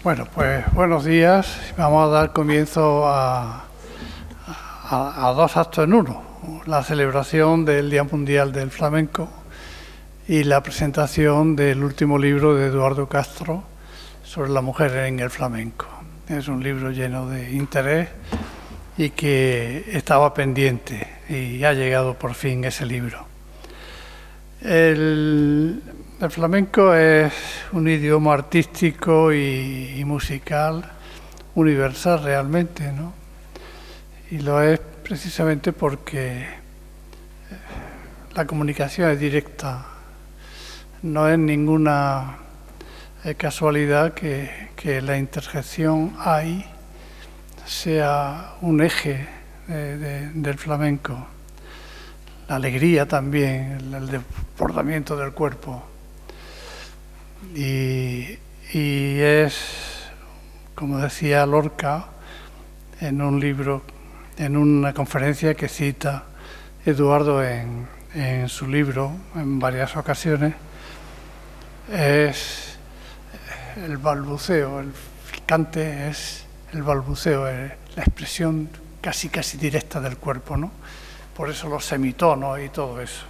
Bueno, pues buenos días. Vamos a dar comienzo a dos actos en uno. La celebración del Día Mundial del Flamenco y la presentación del último libro de Eduardo Castro sobre la mujer en el flamenco. Es un libro lleno de interés y que estaba pendiente y ha llegado por fin ese libro. El flamenco es un idioma artístico y musical universal realmente, ¿no? Y lo es precisamente porque la comunicación es directa. No es ninguna casualidad que la interjección ahí sea un eje del flamenco. La alegría también, el desbordamiento del cuerpo. Y es, como decía Lorca, en un libro, en una conferencia que cita Eduardo en su libro en varias ocasiones, es el balbuceo, el cante es el balbuceo, la expresión casi directa del cuerpo, ¿no? Por eso los semitonos y todo eso.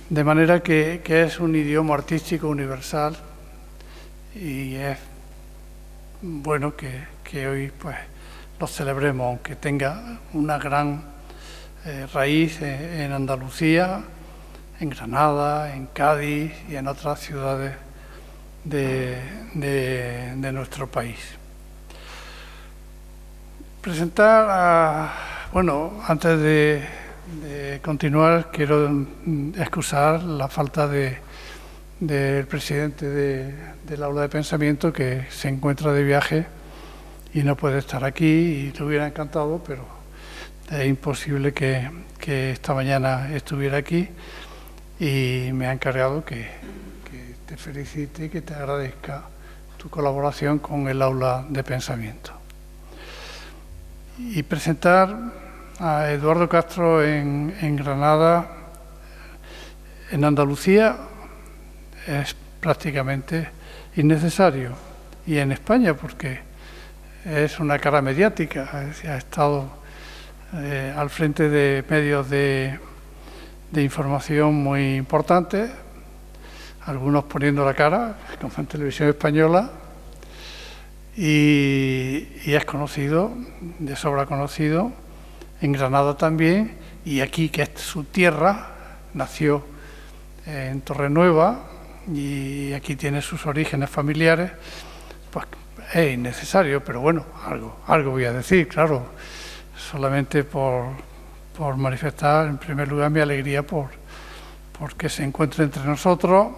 De manera que es un idioma artístico universal y es bueno que hoy pues lo celebremos, aunque tenga una gran raíz en Andalucía, en Granada, en Cádiz y en otras ciudades de nuestro país. Bueno, antes de continuar, quiero excusar la falta del presidente del aula de pensamiento, que se encuentra de viaje y no puede estar aquí, y le hubiera encantado, pero es imposible que esta mañana estuviera aquí, y me ha encargado que te felicite y que te agradezca tu colaboración con el aula de pensamiento. Y presentar a Eduardo Castro en Granada, en Andalucía, es prácticamente innecesario, y en España porque es una cara mediática, ha estado al frente de medios de información muy importantes, algunos poniendo la cara, como en Televisión Española, y es conocido, de sobra conocido, en Granada también, y aquí, que es su tierra, nació en Torrenueva y aquí tiene sus orígenes familiares. Pues es innecesario, pero bueno, algo voy a decir, claro, solamente por manifestar en primer lugar mi alegría porque se encuentre entre nosotros.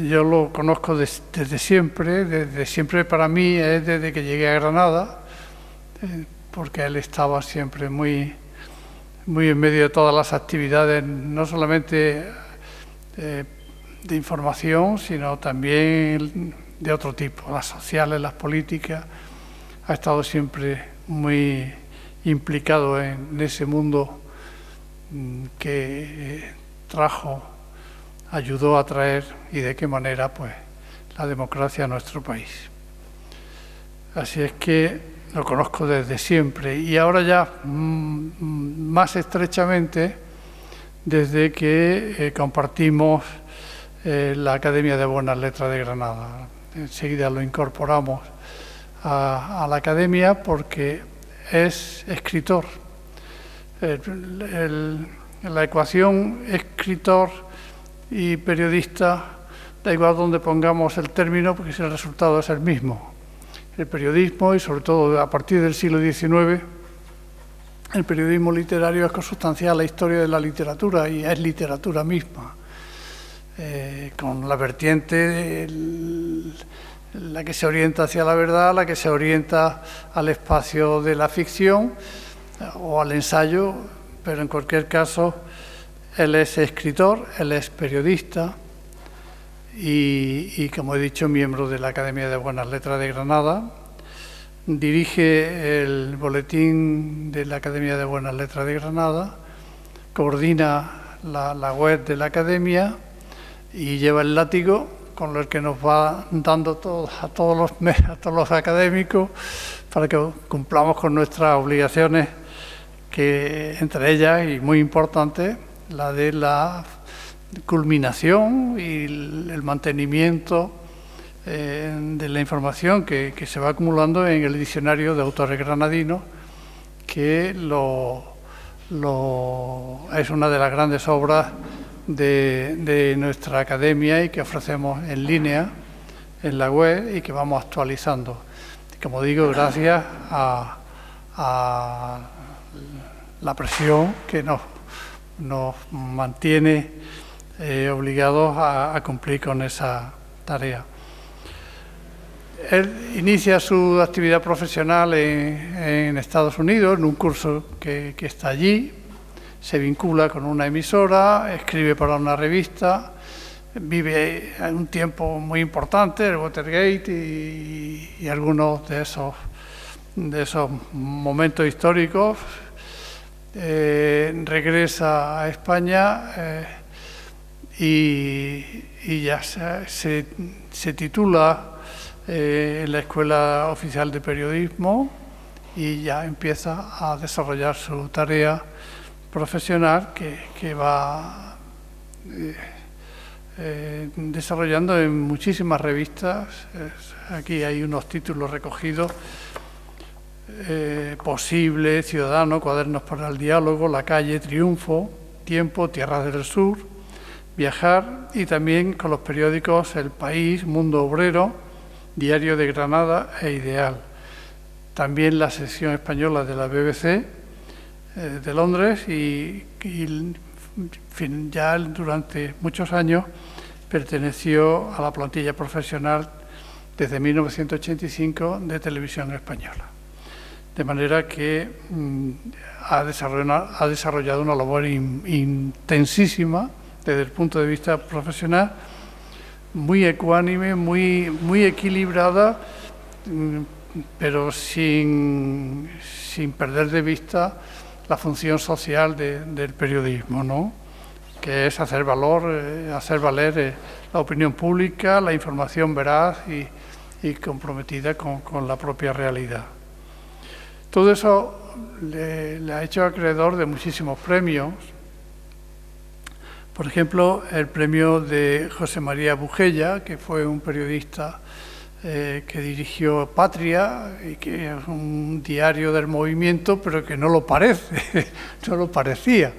Yo lo conozco desde siempre para mí es desde que llegué a Granada, porque él estaba siempre muy en medio de todas las actividades, no solamente de información, sino también de otro tipo, las sociales, las políticas. Ha estado siempre muy implicado en ese mundo que ayudó a traer, y de qué manera, pues, la democracia a nuestro país. Así es que lo conozco desde siempre, y ahora ya más estrechamente desde que compartimos la Academia de Buenas Letras de Granada. Enseguida lo incorporamos a la Academia porque es escritor. La ecuación escritor y periodista, da igual donde pongamos el término, porque el resultado es el mismo. El periodismo, y sobre todo a partir del siglo XIX, el periodismo literario es consustancial a la historia de la literatura y es literatura misma, con la vertiente la que se orienta hacia la verdad, la que se orienta al espacio de la ficción o al ensayo, pero en cualquier caso él es escritor, él es periodista, y como he dicho, miembro de la Academia de Buenas Letras de Granada. Dirige el boletín de la Academia de Buenas Letras de Granada, coordina la web de la Academia y lleva el látigo con el que nos va dando a todos los académicos para que cumplamos con nuestras obligaciones, que entre ellas, y muy importante, la de la culminación y el mantenimiento de la información que se va acumulando en el diccionario de autores granadinos, que es una de las grandes obras de nuestra academia y que ofrecemos en línea en la web y que vamos actualizando. Como digo, gracias a la presión que nos mantiene obligados a cumplir con esa tarea. Él inicia su actividad profesional en Estados Unidos, en un curso que está allí, se vincula con una emisora, escribe para una revista, vive en un tiempo muy importante, el Watergate y algunos de esos momentos históricos. Regresa a España y ya se titula en la Escuela Oficial de Periodismo y ya empieza a desarrollar su tarea profesional que va desarrollando en muchísimas revistas. Aquí hay unos títulos recogidos: Posible, Ciudadano, Cuadernos para el Diálogo, La Calle, Triunfo, Tiempo, Tierras del Sur, Viajar, y también con los periódicos El País, Mundo Obrero, Diario de Granada e Ideal. También la sección española de la BBC de Londres y ya durante muchos años perteneció a la plantilla profesional desde 1985 de Televisión Española. De manera que ha desarrollado una labor intensísima desde el punto de vista profesional, muy ecuánime, muy equilibrada, pero sin perder de vista la función social del periodismo, ¿no? Que es hacer valer la opinión pública, la información veraz y comprometida con la propia realidad. Todo eso le ha hecho acreedor de muchísimos premios. Por ejemplo, el premio de José María Bujella, que fue un periodista que dirigió Patria y que es un diario del movimiento, pero que no lo parece, no lo parecía,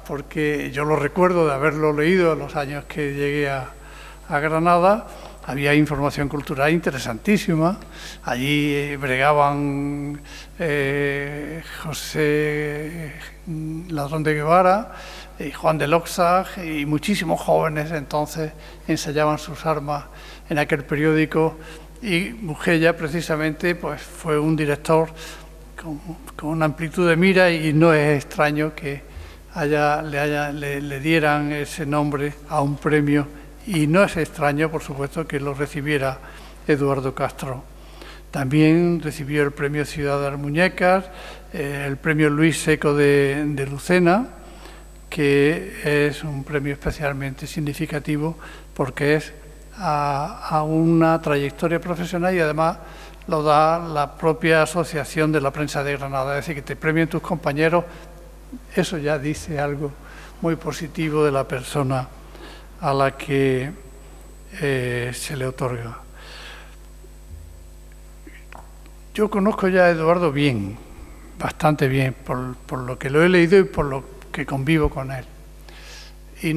porque yo lo recuerdo de haberlo leído en los años que llegué a Granada. Había información cultural interesantísima. Allí bregaban José Ladrón de Guevara y Juan de Loxag, y muchísimos jóvenes entonces ensayaban sus armas en aquel periódico, y Bujella precisamente pues fue un director con una amplitud de mira, y no es extraño que le dieran ese nombre a un premio, y no es extraño, por supuesto, que lo recibiera Eduardo Castro. También recibió el premio Ciudad de las Muñecas, el premio Luis Seco de Lucena, que es un premio especialmente significativo porque es a una trayectoria profesional, y además lo da la propia Asociación de la Prensa de Granada. Es decir, que te premien tus compañeros, eso ya dice algo muy positivo de la persona a la que se le otorga. Yo conozco ya a Eduardo bien, bastante bien, por lo que lo he leído y por lo que convivo con él. Y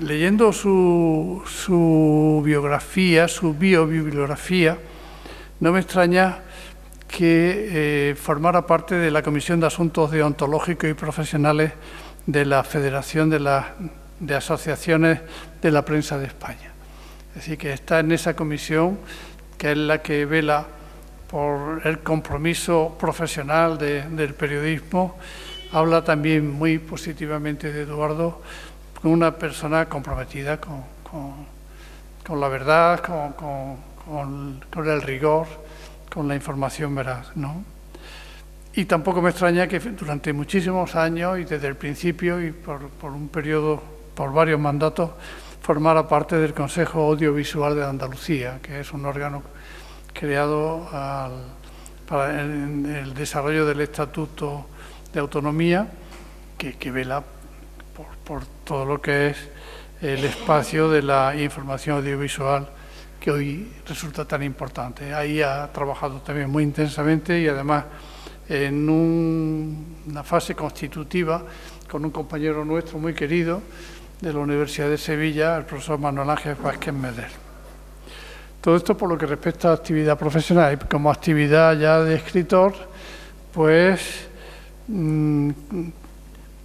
leyendo su biografía, su biobibliografía, no me extraña que formara parte de la Comisión de Asuntos Deontológicos y Profesionales de la Federación de Asociaciones de la Prensa de España. Es decir, que está en esa comisión, que es la que vela por el compromiso profesional del periodismo. Habla también muy positivamente de Eduardo, como una persona comprometida con la verdad, con el rigor, con la información veraz, ¿no? Y tampoco me extraña que durante muchísimos años y desde el principio y por un periodo, por varios mandatos, formara parte del Consejo Audiovisual de Andalucía, que es un órgano creado para el desarrollo del Estatuto de Autonomía, que vela por todo lo que es el espacio de la información audiovisual, que hoy resulta tan importante. Ahí ha trabajado también muy intensamente y además en una fase constitutiva con un compañero nuestro muy querido de la Universidad de Sevilla, el profesor Manuel Ángel Vázquez Meder. Todo esto por lo que respecta a actividad profesional. Y como actividad ya de escritor, pues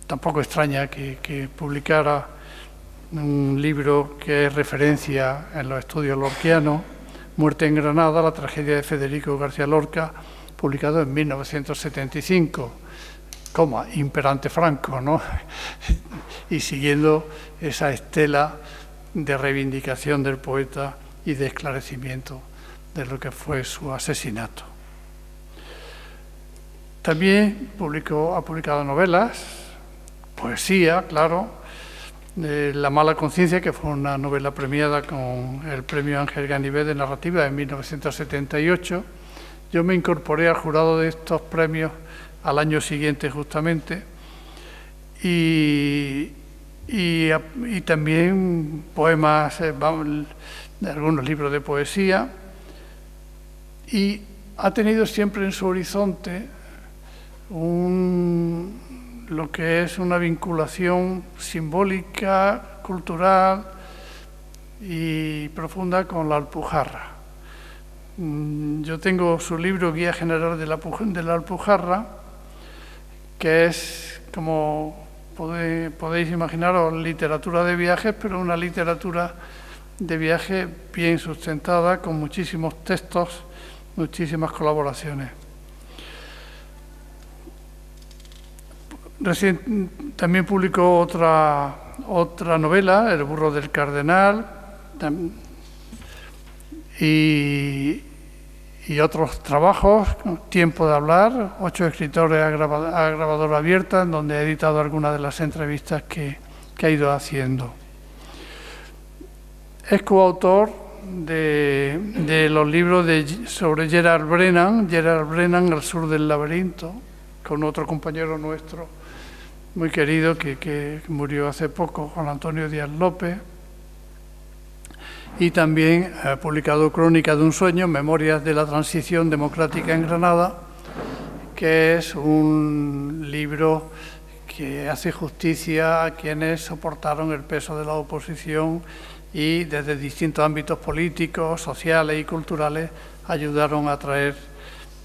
tampoco extraña que publicara un libro que es referencia en los estudios lorquianos, Muerte en Granada, la tragedia de Federico García Lorca, publicado en 1975, imperante Franco, ¿no? Y siguiendo esa estela de reivindicación del poeta y de esclarecimiento de lo que fue su asesinato. También ha publicado novelas, poesía, claro, La mala conciencia, que fue una novela premiada con el premio Ángel Ganivet de narrativa en 1978. Yo me incorporé al jurado de estos premios al año siguiente justamente y también poemas, algunos libros de poesía, y ha tenido siempre en su horizonte lo que es una vinculación simbólica, cultural y profunda con la Alpujarra. Yo tengo su libro Guía General de la Alpujarra, que es, como podéis imaginaros, literatura de viajes, pero una literatura de viaje bien sustentada, con muchísimos textos, muchísimas colaboraciones. También publicó otra novela, El burro del cardenal, y otros trabajos, Tiempo de hablar, 8 escritores a grabadora abierta, en donde ha editado algunas de las entrevistas que ha ido haciendo. Es coautor de los libros sobre Gerard Brennan, El sur del laberinto, con otro compañero nuestro muy querido que murió hace poco, Juan Antonio Díaz López. Y también ha publicado Crónica de un sueño, Memorias de la transición democrática en Granada, que es un libro que hace justicia a quienes soportaron el peso de la oposición y desde distintos ámbitos políticos, sociales y culturales ayudaron a traer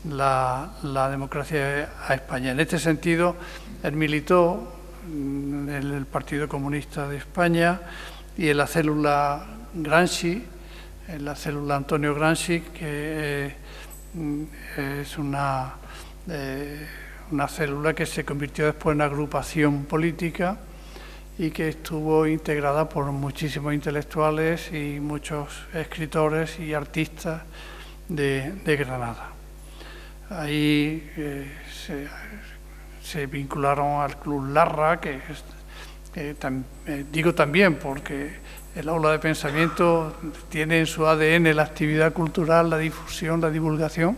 la democracia a España. En este sentido, él militó en el Partido Comunista de España y en la célula Gramsci, en la célula Antonio Gramsci, que es una célula que se convirtió después en agrupación política y que estuvo integrada por muchísimos intelectuales y muchos escritores y artistas de Granada. Ahí se vincularon al Club Larra, digo también porque el aula de pensamiento tiene en su ADN la actividad cultural, la difusión, la divulgación,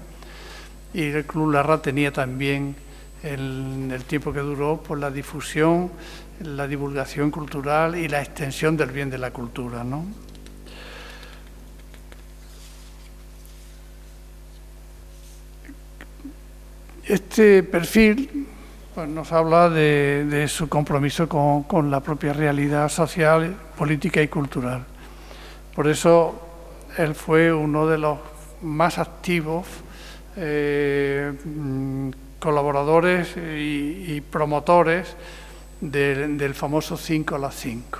y el Club Larra tenía también, en el tiempo que duró, pues la difusión, la divulgación cultural y la extensión del bien de la cultura, ¿no? Este perfil pues, nos habla de su compromiso con la propia realidad social, política y cultural. Por eso él fue uno de los más activos colaboradores y promotores del famoso 5 a las 5.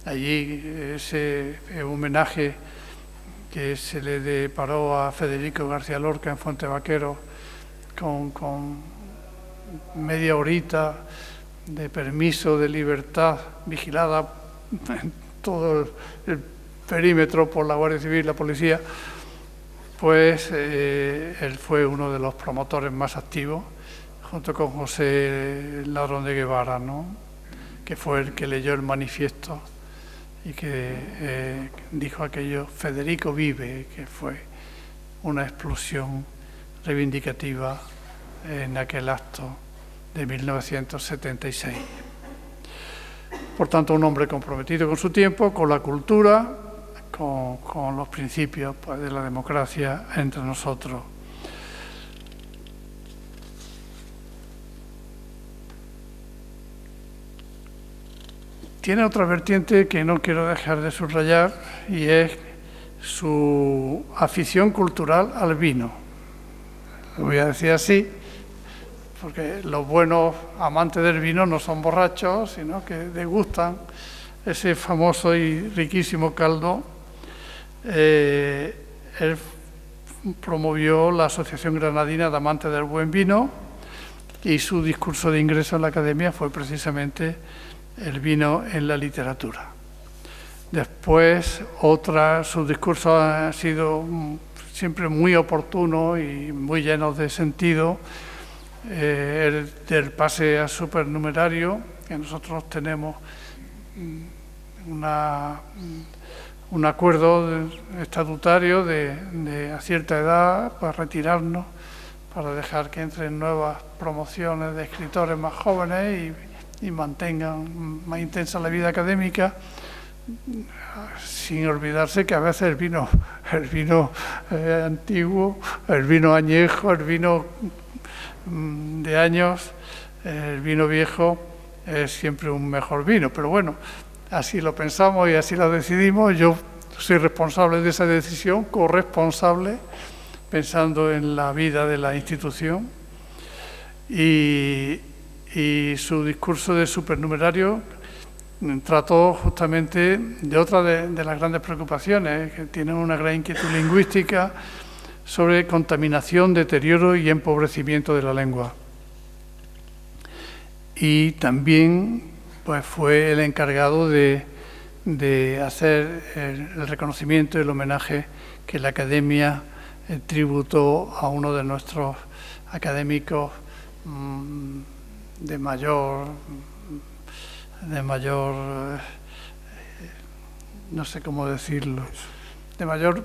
Allí ese homenaje que se le deparó a Federico García Lorca en Fuente Vaquero con media horita de permiso de libertad vigilada en todo el perímetro por la Guardia Civil y la policía, pues él fue uno de los promotores más activos, junto con José Ladrón de Guevara, ¿no? Que fue el que leyó el manifiesto y que dijo aquello, Federico vive, que fue una explosión reivindicativa en aquel acto de 1976. Por tanto, un hombre comprometido con su tiempo, con la cultura, con los principios, pues, de la democracia entre nosotros. Tiene otra vertiente que no quiero dejar de subrayar, y es su afición cultural al vino. Lo voy a decir así, porque los buenos amantes del vino no son borrachos, sino que degustan ese famoso y riquísimo caldo. Él promovió la Asociación Granadina de Amantes del Buen Vino, y su discurso de ingreso en la Academia fue precisamente el vino en la literatura. Después, sus discursos han sido siempre muy oportunos y muy llenos de sentido. El del pase a supernumerario, que nosotros tenemos un acuerdo estatutario de a cierta edad para retirarnos, para dejar que entren nuevas promociones de escritores más jóvenes y mantengan más intensa la vida académica, sin olvidarse que a veces el vino antiguo, el vino añejo, el vino de años, el vino viejo es siempre un mejor vino. Pero bueno, así lo pensamos y así lo decidimos. Yo soy responsable de esa decisión, corresponsable, pensando en la vida de la institución. Y su discurso de supernumerario trató justamente de otra de las grandes preocupaciones, que tienen una gran inquietud lingüística sobre contaminación, deterioro y empobrecimiento de la lengua. Y también, pues, fue el encargado de hacer el reconocimiento y el homenaje que la Academia tributó a uno de nuestros académicos de mayor, no sé cómo decirlo, de mayor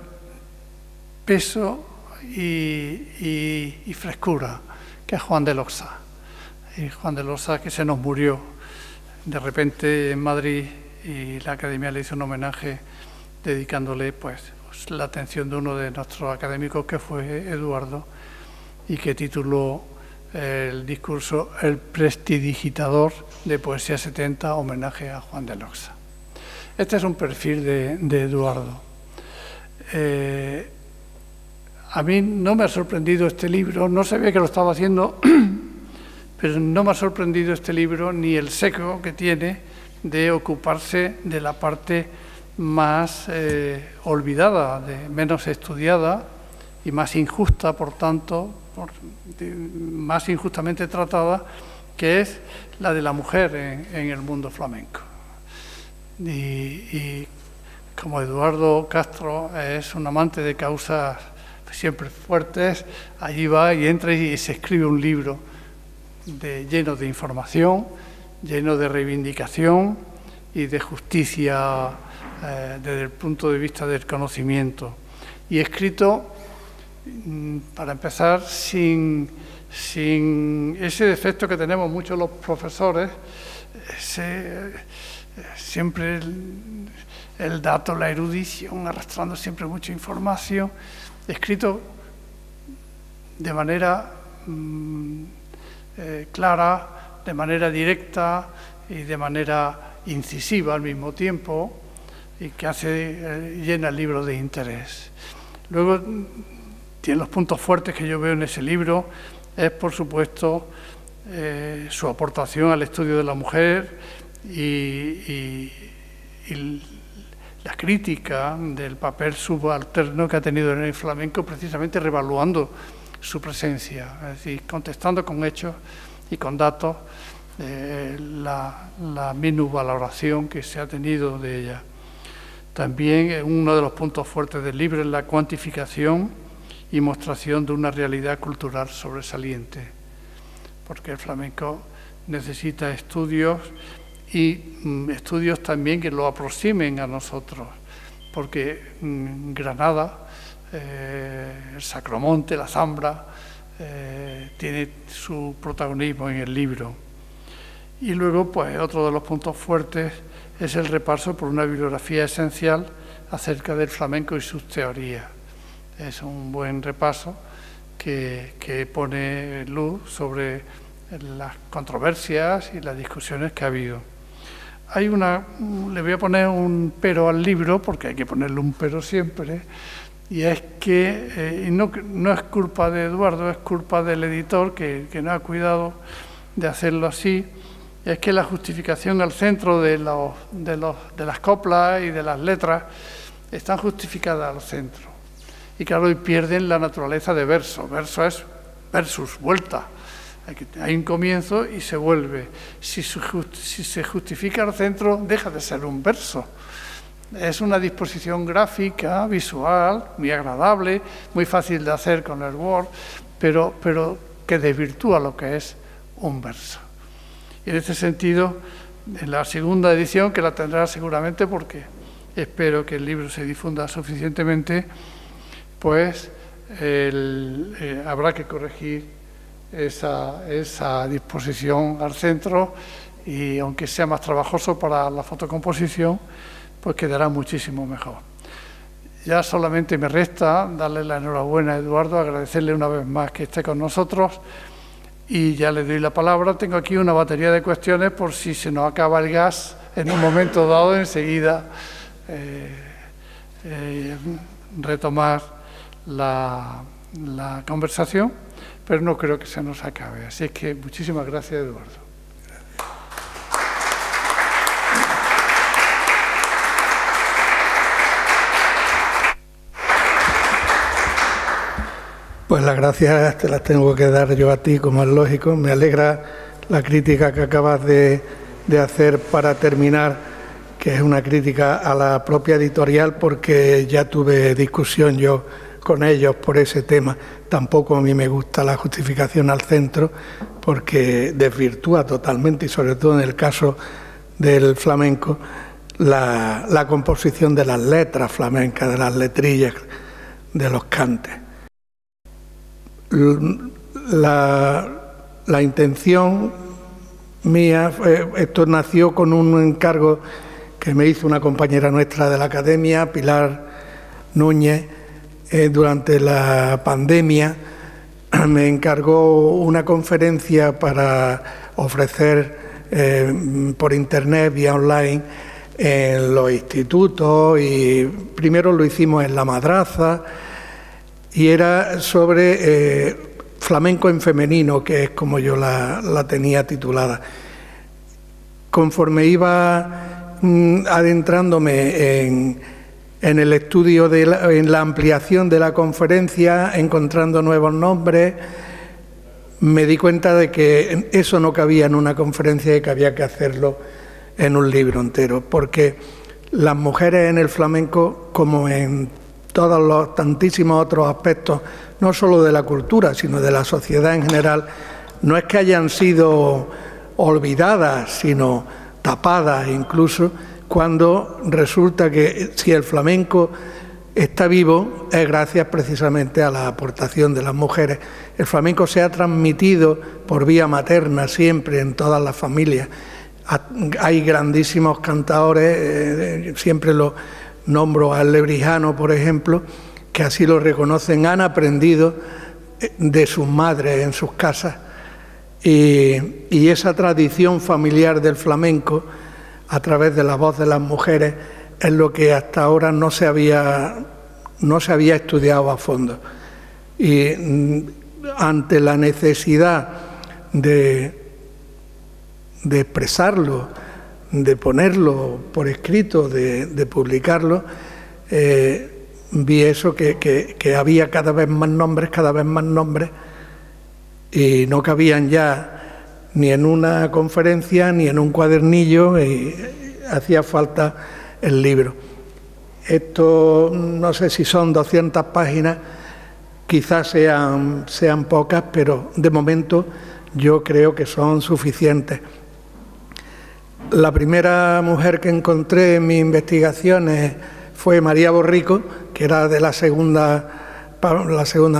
peso y frescura, que es Juan de Loxa. Y Juan de Loxa, que se nos murió de repente en Madrid, y la Academia le hizo un homenaje dedicándole, pues, la atención de uno de nuestros académicos, que fue Eduardo, y que tituló el discurso El prestidigitador de Poesía 70, homenaje a Juan de Loxa. Este es un perfil de Eduardo. A mí no me ha sorprendido este libro, no sabía que lo estaba haciendo, pero no me ha sorprendido este libro ni el seco que tiene de ocuparse de la parte más olvidada, menos estudiada y más injusta, por tanto, más injustamente tratada, que es la de la mujer en el mundo flamenco. Y como Eduardo Castro es un amante de causas siempre fuertes, allí va y entra y se escribe un libro lleno de información, lleno de reivindicación y de justicia desde el punto de vista del conocimiento. Y escrito, para empezar, sin ese defecto que tenemos muchos los profesores, siempre el dato, la erudición, arrastrando siempre mucha información, escrito de manera clara, de manera directa y de manera incisiva al mismo tiempo, y que llena el libro de interés. Luego, tiene los puntos fuertes que yo veo en ese libro, es por supuesto su aportación al estudio de la mujer y la crítica del papel subalterno que ha tenido en el flamenco, precisamente revaluando su presencia, es decir, contestando con hechos y con datos la minusvaloración que se ha tenido de ella. También uno de los puntos fuertes del libro es la cuantificación y mostración de una realidad cultural sobresaliente, porque el flamenco necesita estudios y estudios también que lo aproximen a nosotros, porque Granada, el Sacromonte, la Zambra, tiene su protagonismo en el libro. Y luego, pues, otro de los puntos fuertes es el repaso por una bibliografía esencial acerca del flamenco y sus teorías. Es un buen repaso que pone luz sobre las controversias y las discusiones que ha habido. Le voy a poner un pero al libro, porque hay que ponerle un pero siempre, y es que no es culpa de Eduardo, es culpa del editor que no ha cuidado de hacerlo así. Es que la justificación al centro de las coplas y de las letras están justificadas al centro. Y claro, y pierden la naturaleza de verso. Verso es versus, vuelta. Hay un comienzo y se vuelve. Si se justifica al centro, deja de ser un verso. Es una disposición gráfica, visual, muy agradable, muy fácil de hacer con el Word, pero que desvirtúa lo que es un verso. Y en este sentido, en la segunda edición, que la tendrá seguramente porque espero que el libro se difunda suficientemente, pues habrá que corregir esa disposición al centro, y aunque sea más trabajoso para la fotocomposición, pues quedará muchísimo mejor. Ya solamente me resta darle la enhorabuena a Eduardo, agradecerle una vez más que esté con nosotros. Y ya le doy la palabra. Tengo aquí una batería de cuestiones por si se nos acaba el gas en un momento dado, enseguida retomar la conversación, pero no creo que se nos acabe. Así es que muchísimas gracias, Eduardo. Pues las gracias te las tengo que dar yo a ti, como es lógico. Me alegra la crítica que acabas de hacer para terminar, que es una crítica a la propia editorial, porque ya tuve discusión yo con ellos por ese tema. Tampoco a mí me gusta la justificación al centro, porque desvirtúa totalmente, y sobre todo en el caso del flamenco, la composición de las letras flamencas, de las letrillas, de los cantes. La intención mía, esto nació con un encargo que me hizo una compañera nuestra de la academia, Pilar Núñez, durante la pandemia. Me encargó una conferencia para ofrecer por internet, vía online, en los institutos, y primero lo hicimos en La Madraza, y era sobre flamenco en femenino, que es como yo la tenía titulada. Conforme iba adentrándome en el estudio, en la ampliación de la conferencia, encontrando nuevos nombres, me di cuenta de que eso no cabía en una conferencia y que había que hacerlo en un libro entero, porque las mujeres en el flamenco, como en todos los tantísimos otros aspectos, no solo de la cultura, sino de la sociedad en general, no es que hayan sido olvidadas, sino tapadas incluso, cuando resulta que si el flamenco está vivo es gracias precisamente a la aportación de las mujeres. El flamenco se ha transmitido por vía materna siempre en todas las familias. Hay grandísimos cantadores, siempre lo nombro al Lebrijano, por ejemplo, que así lo reconocen, han aprendido de sus madres en sus casas, y esa tradición familiar del flamenco a través de la voz de las mujeres es lo que hasta ahora no se había estudiado a fondo. Y ante la necesidad de expresarlo, de ponerlo por escrito, de publicarlo, vi eso, que había cada vez más nombres, y no cabían ya ni en una conferencia ni en un cuadernillo, y hacía falta el libro. Esto no sé si son 200 páginas, quizás sean pocas, pero de momento yo creo que son suficientes. la primera mujer que encontré en mis investigaciones fue María Borrico, que era de la segunda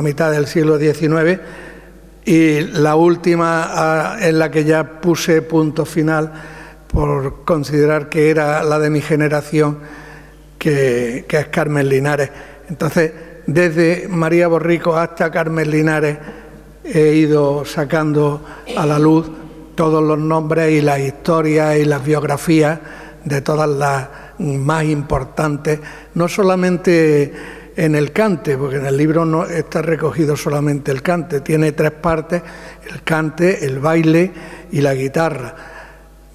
mitad del siglo XIX, y la última en la que ya puse punto final por considerar que era la de mi generación, que es Carmen Linares. Entonces, desde María Borrico hasta Carmen Linares he ido sacando a la luz todos los nombres y las historias y las biografías de todas las más importantes, no solamente en el cante, porque en el libro no está recogido solamente el cante, tiene 3 partes: el cante, el baile y la guitarra.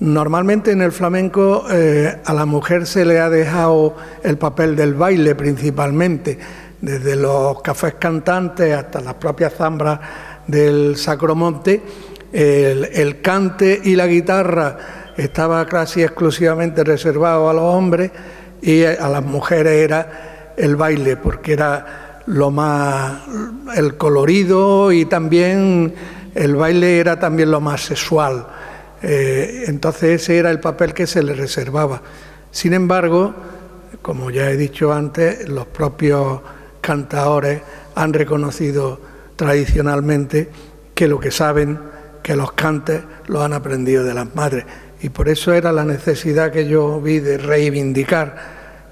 Normalmente en el flamenco a la mujer se le ha dejado el papel del baile principalmente, desde los cafés cantantes hasta las propias zambras del Sacromonte. El cante y la guitarra estaba casi exclusivamente reservado a los hombres, y a las mujeres era el baile, porque era lo más, el colorido, y también el baile era también lo más sexual. Entonces ese era el papel que se le reservaba. Sin embargo, como ya he dicho antes, los propios cantaores han reconocido tradicionalmente que lo que saben, que los cantes los han aprendido de las madres, y por eso era la necesidad que yo vi de reivindicar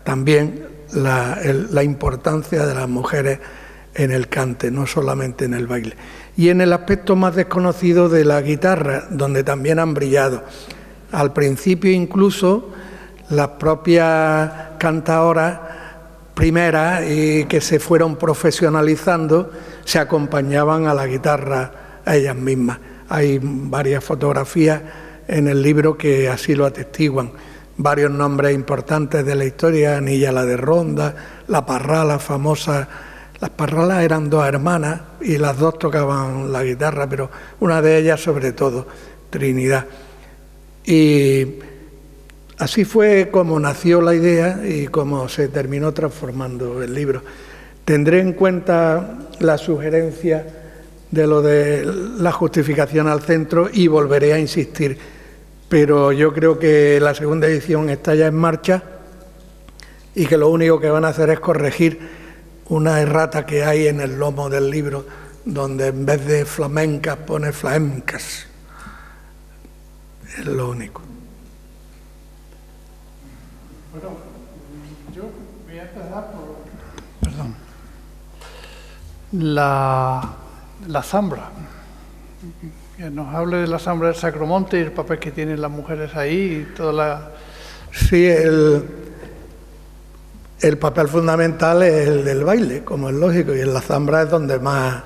también la importancia de las mujeres en el cante, no solamente en el baile. Y en el aspecto más desconocido de la guitarra, donde también han brillado. Al principio incluso las propias cantaoras primeras y que se fueron profesionalizando se acompañaban a la guitarra a ellas mismas. Hay varias fotografías en el libro que así lo atestiguan. Varios nombres importantes de la historia: Anilla la de Ronda, la Parrala famosa. Las Parralas eran 2 hermanas y las 2 tocaban la guitarra, pero una de ellas sobre todo, Trinidad. Y así fue como nació la idea y como se terminó transformando el libro. Tendré en cuenta la sugerencia de lo de la justificación al centro y volveré a insistir, pero yo creo que la segunda edición está ya en marcha y que lo único que van a hacer es corregir una errata que hay en el lomo del libro, donde en vez de flamencas pone flamencas. Es lo único. Bueno, yo voy a empezar por... Perdón. La zambra. Que nos hable de la zambra del Sacromonte y el papel que tienen las mujeres ahí y toda la... Sí, el papel fundamental es el del baile, como es lógico, y en la zambra es donde más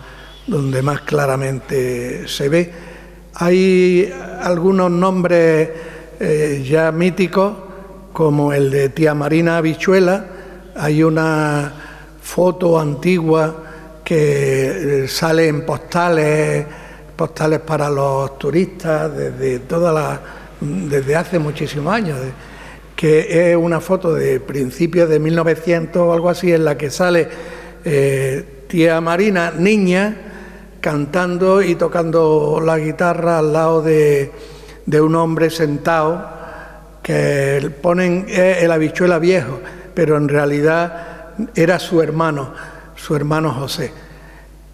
claramente se ve. Hay algunos nombres ya míticos, como el de Tía Marina Habichuela. Hay una foto antigua que sale en postales para los turistas desde hace muchísimos años, que es una foto de principios de 1900 o algo así, en la que sale Tía Marina, niña, cantando y tocando la guitarra al lado de un hombre sentado, que ponen el Habichuela viejo, pero en realidad era su hermano José.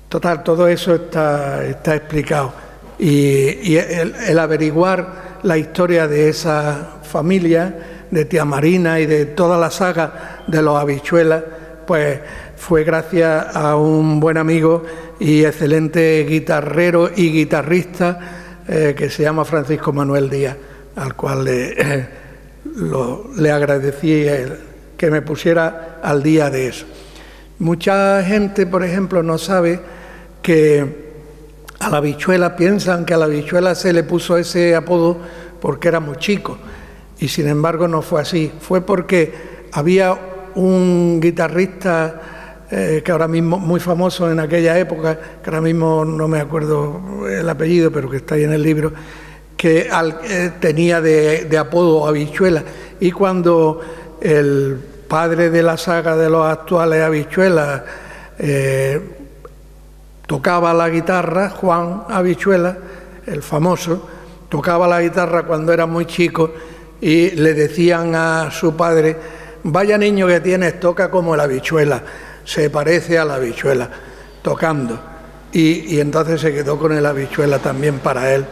Total, todo eso está explicado. Y el averiguar la historia de esa familia, de Tía Marina y de toda la saga de los Habichuelas, pues fue gracias a un buen amigo y excelente guitarrero y guitarrista que se llama Francisco Manuel Díaz, al cual le agradecí que me pusiera al día de eso. Mucha gente, por ejemplo, no sabe que a la Habichuela, piensan que a la Habichuela se le puso ese apodo porque era muy chico, y sin embargo no fue así. Fue porque había un guitarrista que ahora mismo muy famoso en aquella época, que ahora mismo no me acuerdo el apellido, pero que está ahí en el libro, que tenía de apodo Habichuela, y cuando el padre de la saga de los actuales Habichuelas tocaba la guitarra, Juan Habichuela, el famoso, tocaba la guitarra cuando era muy chico, y le decían a su padre: vaya niño que tienes, toca como la habichuela, se parece a la habichuela, tocando. Y entonces se quedó con el habichuela también para él,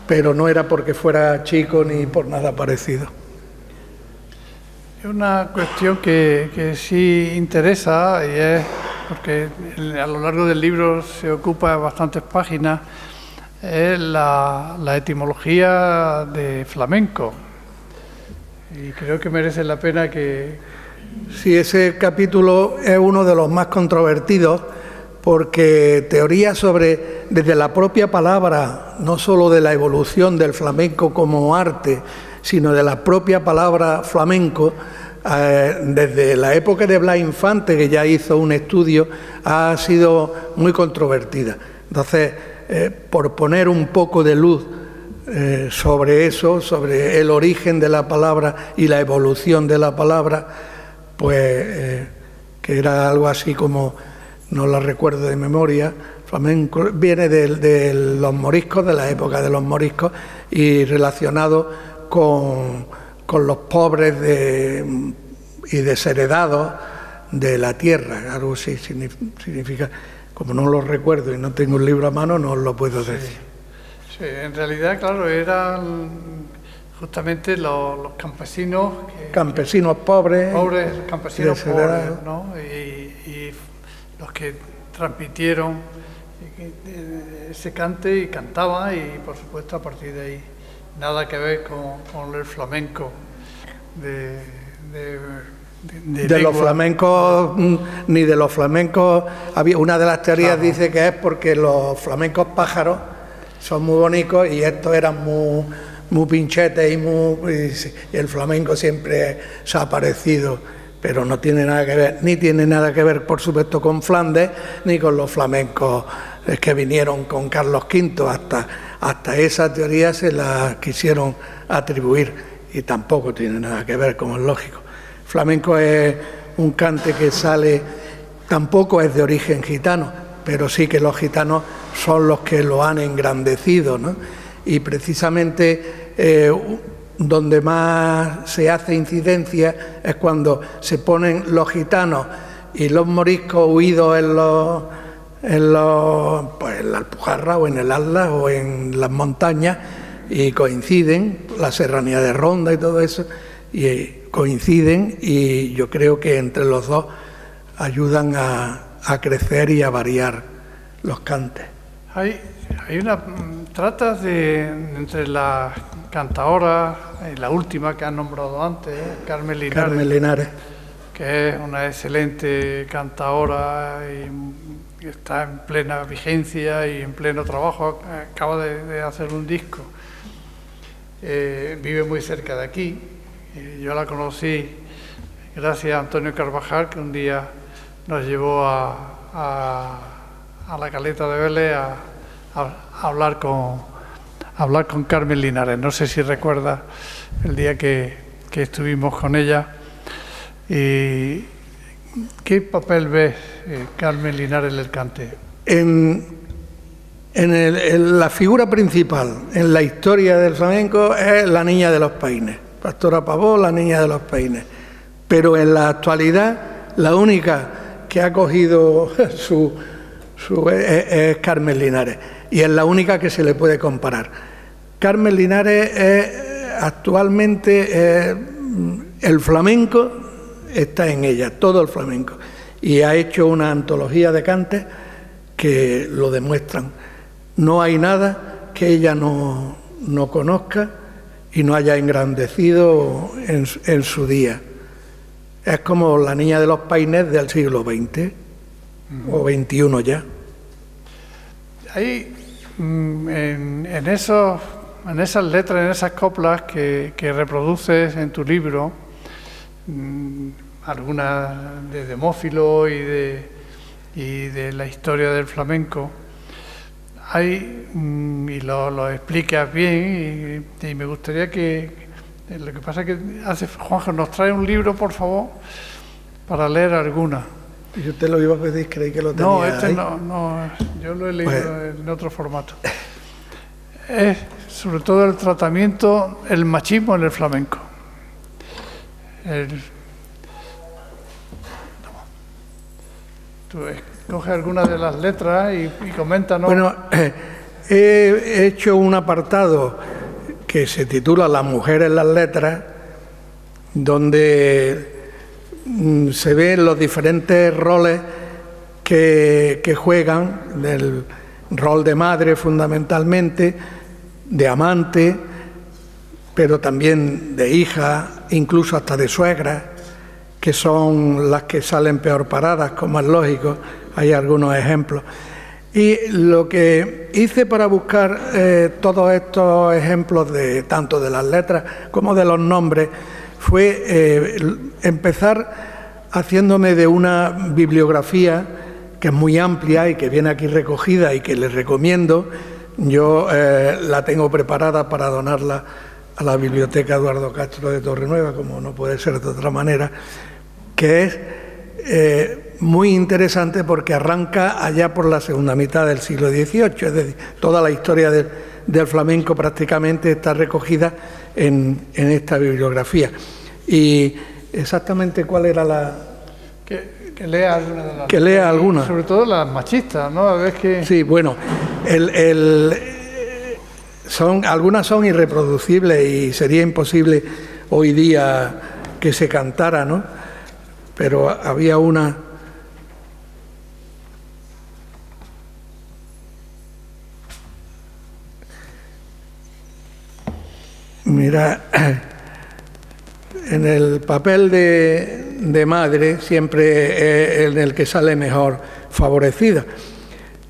pero no era porque fuera chico ni por nada parecido. Es una cuestión que sí interesa, y es porque a lo largo del libro se ocupa bastantes páginas, es la etimología de flamenco. Y creo que merece la pena que... Sí, ese capítulo es uno de los más controvertidos, porque teorías sobre, desde la propia palabra, no solo de la evolución del flamenco como arte, sino de la propia palabra flamenco, desde la época de Blas Infante, que ya hizo un estudio, ha sido muy controvertida. Entonces, por poner un poco de luz sobre eso, sobre el origen de la palabra y la evolución de la palabra, pues que era algo así como, no lo recuerdo de memoria, flamenco viene de los moriscos, de la época de los moriscos, y relacionado con los pobres y desheredados de la tierra. Algo así significa, como no lo recuerdo y no tengo un libro a mano, no os lo puedo decir. Sí, en realidad, claro, eran justamente los campesinos... Campesinos pobres, campesinos pobres, ¿no? Y los que transmitieron ese cante y cantaban, y por supuesto a partir de ahí nada que ver con el flamenco de los flamencos, ni de los flamencos. Había una de las teorías, dice que es porque los flamencos pájaros son muy bonitos y estos eran muy pinchetes y el flamenco siempre se ha parecido, pero no tiene nada que ver, ni tiene nada que ver, por supuesto, con Flandes, ni con los flamencos que vinieron con Carlos V. Hasta esa teoría se la quisieron atribuir y tampoco tiene nada que ver, como es lógico. Flamenco es un cante que sale, tampoco es de origen gitano, pero sí que los gitanos son los que lo han engrandecido, ¿no? Y precisamente donde más se hace incidencia es cuando se ponen los gitanos y los moriscos huidos en la Alpujarra o en el Atlas o en las montañas, y coinciden, la serranía de Ronda y todo eso, y coinciden, y yo creo que entre los dos ayudan a crecer y a variar los cantes. Hay una... Tratas entre las cantaoras, la última que han nombrado antes, Carmen Linares, que es una excelente cantaora y está en plena vigencia y en pleno trabajo, acaba de hacer un disco. Vive muy cerca de aquí. Yo la conocí gracias a Antonio Carvajal, que un día nos llevó a la Caleta de Vélez a hablar con Carmen Linares. No sé si recuerdas el día que estuvimos con ella. ¿Y qué papel ves, Carmen Linares, en el cante? En la figura principal en la historia del flamenco es la Niña de los Peines, Pastora Pavó, la Niña de los Peines. Pero en la actualidad la única que ha cogido es Carmen Linares, y es la única que se le puede comparar. Carmen Linares actualmente el flamenco está en ella, todo el flamenco, y ha hecho una antología de cantes que lo demuestran. No hay nada que ella no conozca y no haya engrandecido en su día. Es como la Niña de los Peines del siglo XX o XXI ya. Hay en esas letras, en esas coplas que reproduces en tu libro, algunas de Demófilo y de la historia del flamenco, y lo explicas bien, y me gustaría que... Lo que pasa es que Juanjo, nos trae un libro, por favor, para leer alguna. Yo te lo iba a pedir, creí que lo tenía. No, ahí. no, yo lo he leído en otro formato. sobre todo el tratamiento, el machismo en el flamenco. Tú coge alguna de las letras y coméntanos. Bueno, he hecho un apartado que se titula Las mujeres en las letras, donde se ven los diferentes roles que juegan, del rol de madre fundamentalmente, de amante, pero también de hija, incluso hasta de suegra, que son las que salen peor paradas, como es lógico. Hay algunos ejemplos. Y lo que hice para buscar todos estos ejemplos, tanto de las letras como de los nombres, fue empezar haciéndome de una bibliografía que es muy amplia y que viene aquí recogida y que les recomiendo. Yo la tengo preparada para donarla a la Biblioteca Eduardo Castro de Torrenueva, como no puede ser de otra manera, que es muy interesante porque arranca allá por la segunda mitad del siglo XVIII, es decir, toda la historia del flamenco prácticamente está recogida en esta bibliografía. Y exactamente cuál era la... Que lea alguna de las... Que lea alguna. Sobre todo las machistas, ¿no? A ver que... Sí, bueno, algunas son irreproducibles y sería imposible hoy día que se cantara, ¿no? Pero había una... Mira, en el papel de madre siempre es el que sale mejor favorecida.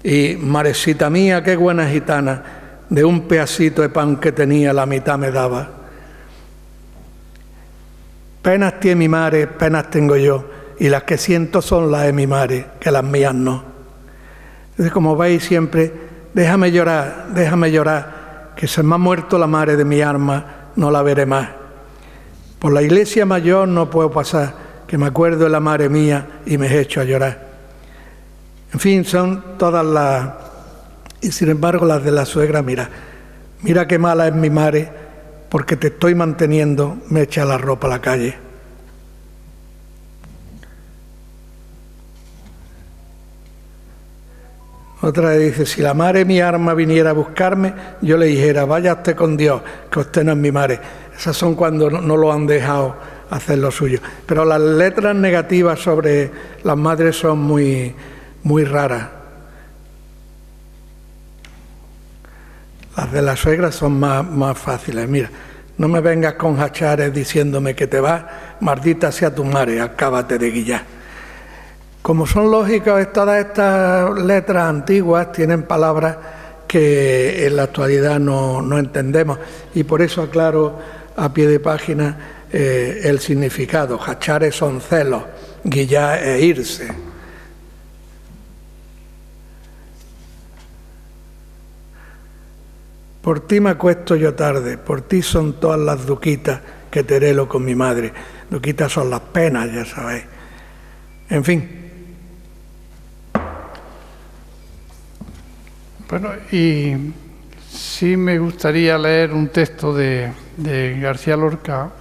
Y Maresita mía, qué buena gitana, de un pedacito de pan que tenía la mitad me daba. Penas tiene mi madre, penas tengo yo, y las que siento son las de mi madre, que las mías no. Entonces, como veis siempre, déjame llorar, que se me ha muerto la madre de mi alma, no la veré más. Por la iglesia mayor no puedo pasar, que me acuerdo de la madre mía y me he hecho a llorar. En fin, son todas las... Y sin embargo las de la suegra, mira qué mala es mi madre, porque te estoy manteniendo, me echa la ropa a la calle. Otra dice, si la madre mi arma viniera a buscarme, yo le dijera, vaya usted con Dios, que usted no es mi madre. Esas son cuando no lo han dejado hacer lo suyo. Pero las letras negativas sobre las madres son muy, muy raras. Las de la suegra son más fáciles. Mira, no me vengas con jachares diciéndome que te vas, maldita sea tu madre, acábate de guillar. Como son lógicas, todas estas letras antiguas tienen palabras que en la actualidad no entendemos, y por eso aclaro a pie de página el significado. Jachares son celos, guillar es irse. Por ti me acuesto yo tarde, por ti son todas las duquitas que terelo con mi madre. Duquitas son las penas, ya sabéis. En fin. Bueno, y sí me gustaría leer un texto de García Lorca,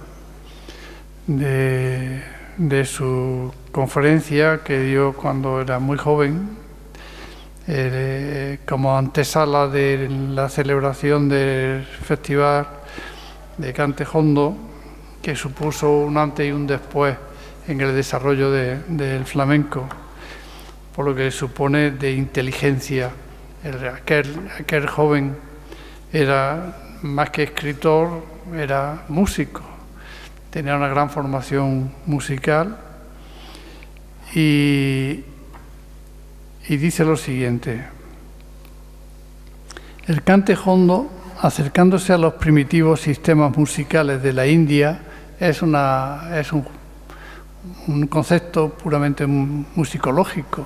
de su conferencia que dio cuando era muy joven, como antesala de la celebración del Festival de Cante Jondo, que supuso un antes y un después en el desarrollo del flamenco, por lo que supone de inteligencia. Aquel joven era más que escritor, era músico, tenía una gran formación musical y dice lo siguiente: el cante jondo, acercándose a los primitivos sistemas musicales de la India, es un concepto puramente musicológico.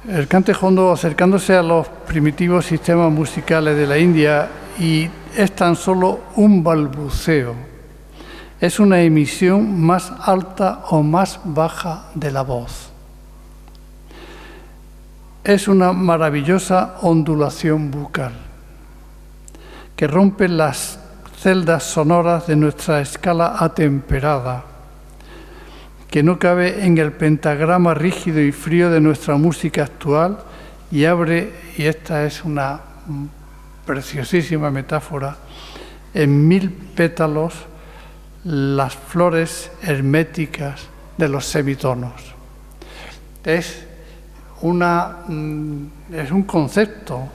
El cante jondo, acercándose a los primitivos sistemas musicales de la India, y es tan solo un balbuceo, es una emisión más alta o más baja de la voz. Es una maravillosa ondulación bucal. que rompen las celdas sonoras de nuestra escala atemperada, que no cabe en el pentagrama rígido y frío de nuestra música actual y abre, y esta es una preciosísima metáfora, en 1000 pétalos las flores herméticas de los semitonos. Es un concepto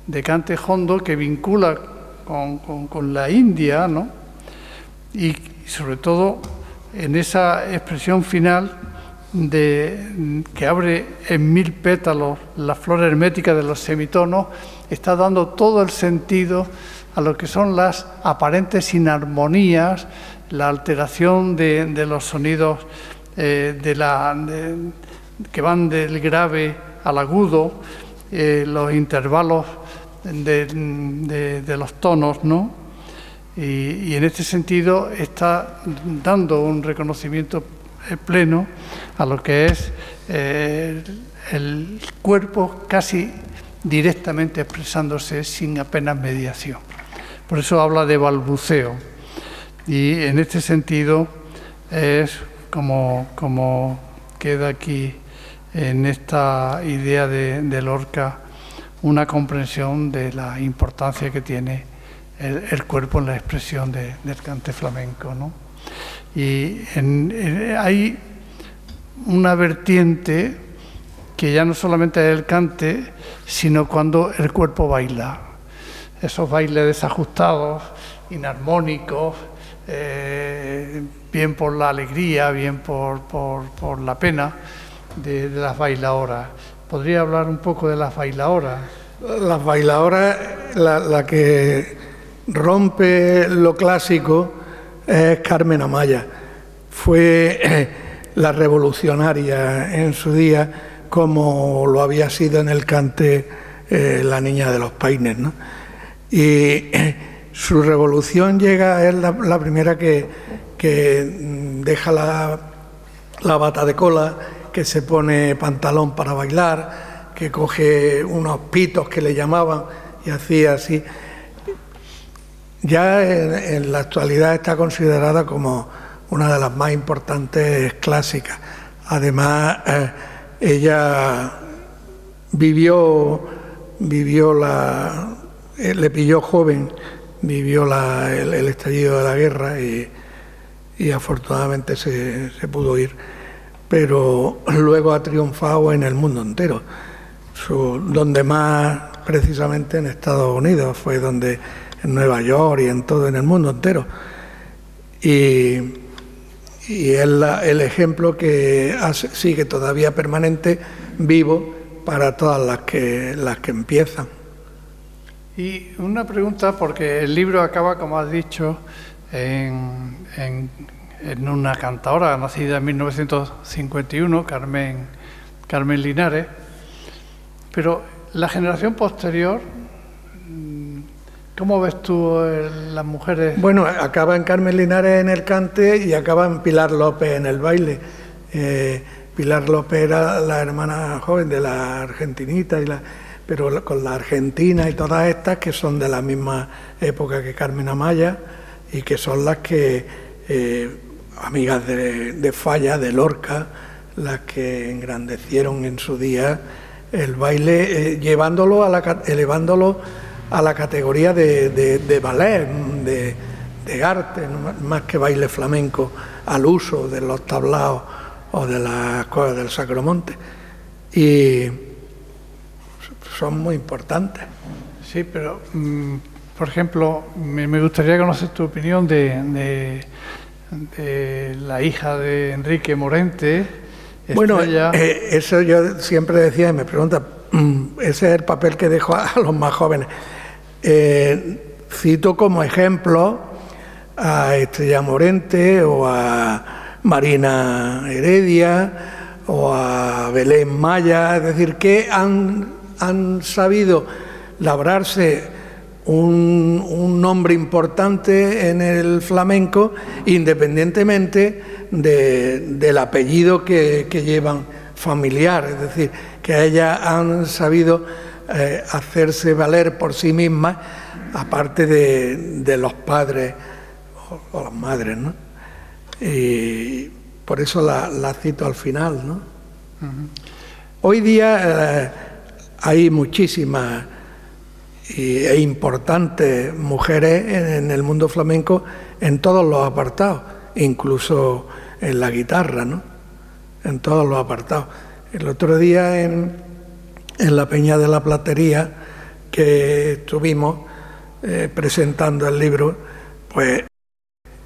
de Cante Jondo que vincula con la India, ¿no? Y sobre todo en esa expresión final que abre en 1000 pétalos la flor hermética de los semitonos, está dando todo el sentido a lo que son las aparentes inarmonías, la alteración de los sonidos que van del grave al agudo, los intervalos de los tonos, ¿no? Y en este sentido está dando un reconocimiento pleno a lo que es el cuerpo casi directamente expresándose sin apenas mediación. Por eso habla de balbuceo. Y en este sentido es como queda aquí en esta idea de Lorca una comprensión de la importancia que tiene el cuerpo en la expresión del cante flamenco, ¿no? Y hay una vertiente que ya no solamente es el cante, sino cuando el cuerpo baila. Esos bailes desajustados, inarmónicos, bien por la alegría, bien por la pena de las bailaoras. ¿Podría hablar un poco de las bailaoras? Las bailaoras, la que rompe lo clásico es Carmen Amaya. Fue la revolucionaria en su día, como lo había sido en el cante La Niña de los Peines, ¿no? Y su revolución llega, es la primera que deja la bata de cola, que se pone pantalón para bailar, que coge unos pitos que le llamaban y hacía así. Ya en la actualidad está considerada como una de las más importantes clásicas. Además, ella le pilló joven, vivió el estallido de la guerra y afortunadamente se pudo ir. Pero luego ha triunfado en el mundo entero. Donde más, precisamente en Estados Unidos, fue donde, en Nueva York y en el mundo entero. Y es el ejemplo que sigue todavía permanente, vivo, para todas las que empiezan. Y una pregunta, porque el libro acaba, como has dicho, en una cantadora nacida en 1951, Carmen Linares, pero la generación posterior, ¿cómo ves tú las mujeres? Bueno, acaba en Carmen Linares en el cante y acaba en Pilar López en el baile. Pilar López era la hermana joven de la argentinita, pero con la argentina y todas estas que son de la misma época que Carmen Amaya y que son las que, amigas de Falla, de Lorca, las que engrandecieron en su día el baile, elevándolo a la categoría de ballet, de arte, más que baile flamenco, al uso de los tablaos o de las cosas del Sacromonte. Y son muy importantes. Sí, pero, por ejemplo, me gustaría conocer tu opinión de la hija de Enrique Morente. Bueno, eso yo siempre decía, y me pregunta, ese es el papel que dejo a los más jóvenes. Cito como ejemplo a Estrella Morente o a Marina Heredia o a Belén Maya, es decir, que han sabido labrarse un nombre importante en el flamenco, independientemente del apellido que llevan familiar, es decir, que ellas han sabido hacerse valer por sí mismas aparte de los padres o las madres, ¿no? Y por eso la cito al final, ¿no? Hoy día hay muchísimas e importantes mujeres en el mundo flamenco en todos los apartados, incluso en la guitarra, ¿no? En todos los apartados. El otro día en la Peña de la Platería, que estuvimos presentando el libro, pues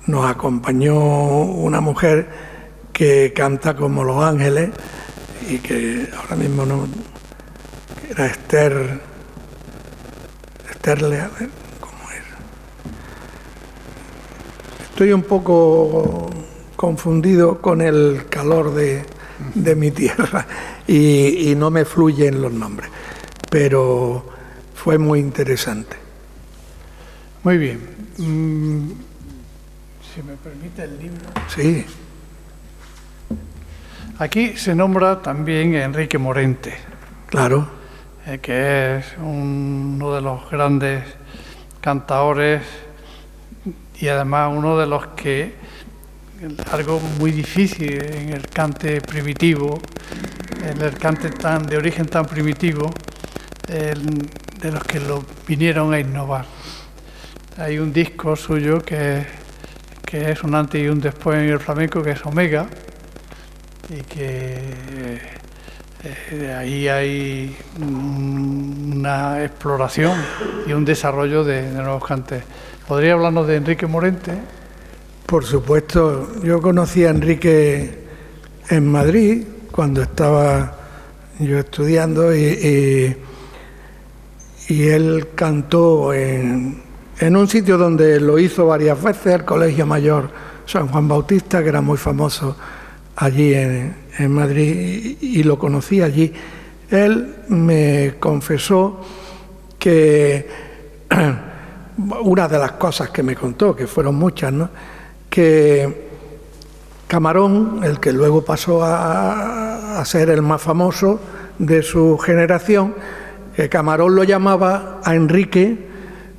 nos acompañó una mujer que canta como Los Ángeles y que ahora mismo no, era Esther, a ver, ¿cómo era? Estoy un poco confundido con el calor de mi tierra y no me fluyen los nombres, pero fue muy interesante. Muy bien. Si me permite el libro. Sí. Aquí se nombra también Enrique Morente. Claro. Que es uno de los grandes cantaores y además uno de los que, algo muy difícil en el cante primitivo, en el cante de origen tan primitivo, de los que lo vinieron a innovar. Hay un disco suyo que es un antes y un después en el flamenco, que es Omega, y que ahí hay una exploración y un desarrollo de nuevos cantes. ¿Podría hablarnos de Enrique Morente? Por supuesto, yo conocí a Enrique en Madrid cuando estaba yo estudiando y él cantó en un sitio donde lo hizo varias veces, el Colegio Mayor San Juan Bautista, que era muy famoso allí en Madrid, y lo conocí allí. Él me confesó que una de las cosas que me contó, que fueron muchas, ¿no?, que Camarón, el que luego pasó a ser el más famoso de su generación, que Camarón lo llamaba a Enrique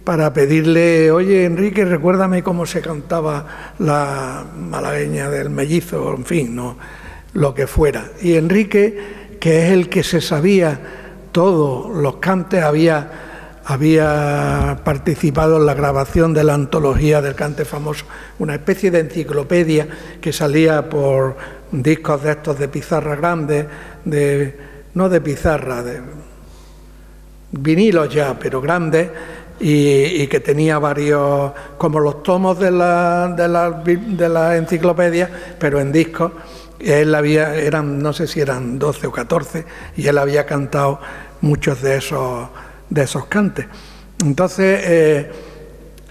para pedirle: oye, Enrique, recuérdame cómo se cantaba la malagueña del mellizo, en fin, no, lo que fuera. Y Enrique, que es el que se sabía todos los cantes, había participado en la grabación de la antología del cante famoso, una especie de enciclopedia que salía por discos de estos de pizarra grande, no de pizarra, de vinilos ya, pero grandes, y que tenía varios, como los tomos de la enciclopedia, pero en discos. Él eran, no sé si eran 12 o 14, y él había cantado muchos de esos cantes. Entonces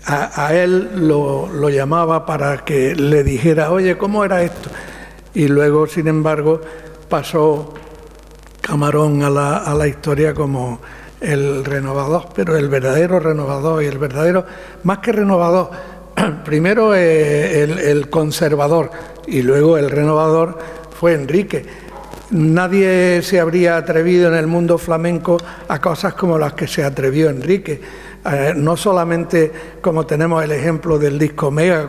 a él lo llamaba para que le dijera: oye, ¿cómo era esto? Y luego, sin embargo, pasó Camarón a la historia como el renovador, pero el verdadero renovador, y el verdadero, más que renovador, primero el conservador y luego el renovador fue Enrique. Nadie se habría atrevido en el mundo flamenco a cosas como las que se atrevió Enrique. No solamente como tenemos el ejemplo del disco Omega,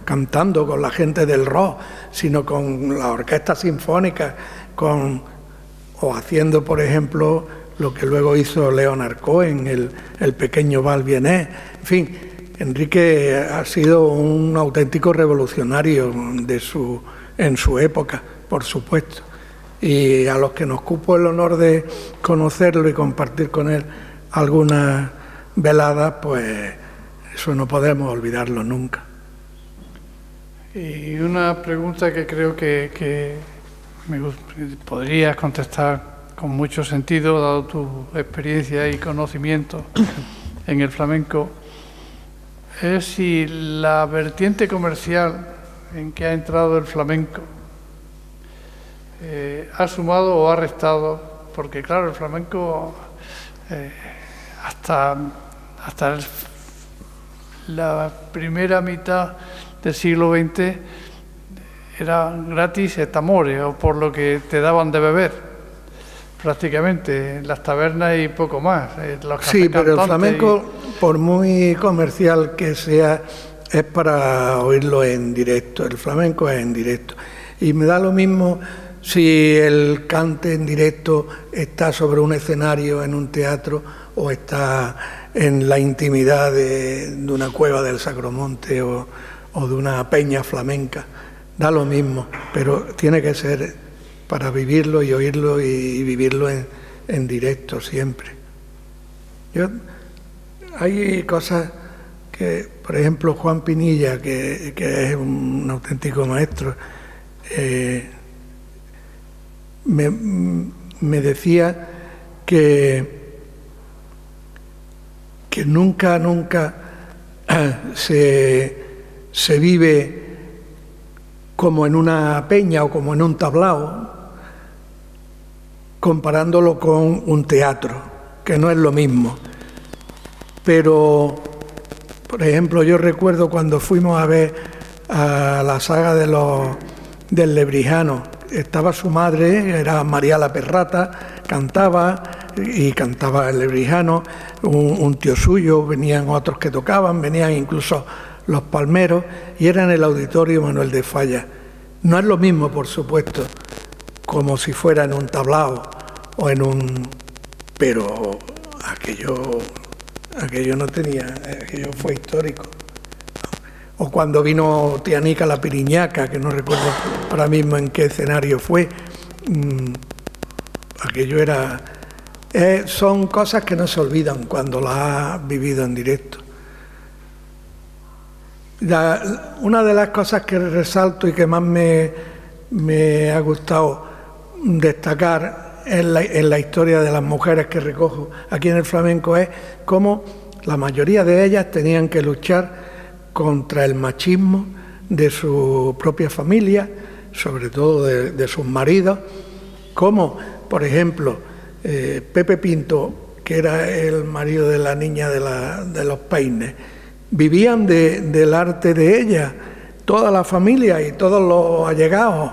cantando con la gente del rock, sino con la orquesta sinfónica, o haciendo, por ejemplo, lo que luego hizo Leonard Cohen, el pequeño Val Viennet. En fin, Enrique ha sido un auténtico revolucionario en su época, por supuesto. Y a los que nos cupo el honor de conocerlo y compartir con él algunas veladas, pues eso no podemos olvidarlo nunca. Y una pregunta que creo que podrías contestar con mucho sentido, dado tu experiencia y conocimiento en el flamenco, es si la vertiente comercial en que ha entrado el flamenco ha sumado o ha restado, porque claro, el flamenco hasta la primera mitad del siglo XX era gratis et amore, o por lo que te daban de beber, prácticamente, en las tabernas y poco más. Sí, pero el flamenco por muy comercial que sea, es para oírlo en directo. El flamenco es en directo. Y me da lo mismo si el cante en directo está sobre un escenario en un teatro o está en la intimidad de una cueva del Sacromonte o de una peña flamenca. Da lo mismo, pero tiene que ser para vivirlo y oírlo y vivirlo en directo siempre. Hay cosas que, por ejemplo, Juan Pinilla, que es un auténtico maestro, me decía que nunca se vive como en una peña o como en un tablao, comparándolo con un teatro, que no es lo mismo. Pero, por ejemplo, yo recuerdo cuando fuimos a ver a la saga del Lebrijano, estaba su madre, era María la Perrata, cantaba el Lebrijano, un tío suyo, venían otros que tocaban, venían incluso los palmeros, y era en el Auditorio Manuel de Falla. No es lo mismo, por supuesto, como si fuera en un tablao o en un... pero aquello no tenía, aquello fue histórico. O cuando vino Tianica la Piriñaca, que no recuerdo ahora mismo en qué escenario fue, aquello era... son cosas que no se olvidan cuando las has vivido en directo. Una de las cosas que resalto y que más me ha gustado destacar en la historia de las mujeres que recojo aquí en el flamenco es cómo la mayoría de ellas tenían que luchar contra el machismo de su propia familia, sobre todo de sus maridos, como, por ejemplo, Pepe Pinto, que era el marido de la niña de los peines, vivían del arte de ella, toda la familia y todos los allegados.